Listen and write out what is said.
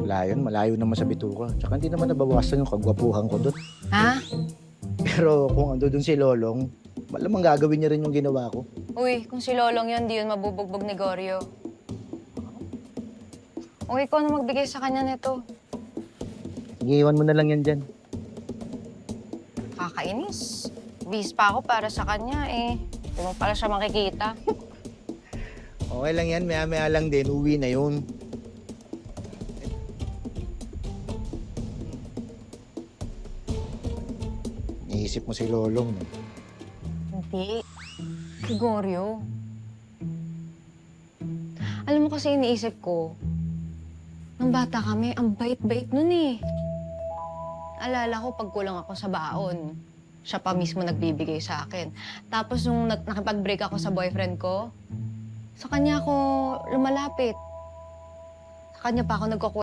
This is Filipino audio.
Wala yun, malayo naman sa bituka. Tsaka hindi naman nabawasan yung kagwapuhan ko doon. Ha? Pero kung ando doon si Lolong, malamang gagawin niya rin yung ginawa ko. Uy, kung si Lolong yun, di yun mabubugbog ni Goryo. Uy, ikaw na magbigay sa kanya nito. Sige, iwan mo na lang yan dyan. Kakainis. Bis pa ako para sa kanya eh. Hindi mo pala siya makikita. Okay lang yan, maya-maya lang din, uwi na yun. Iisip mo si Lolong, no? Hindi. Si Goryo. Alam mo kasi iniisip ko, nung bata kami, ang bait-bait nun eh. Alala ko pag kulang ako sa baon, siya pa mismo nagbibigay sa akin. Tapos nung nakipag-break ako sa boyfriend ko, sa kanya ako lumalapit. Sa kanya pa ako nagkukuha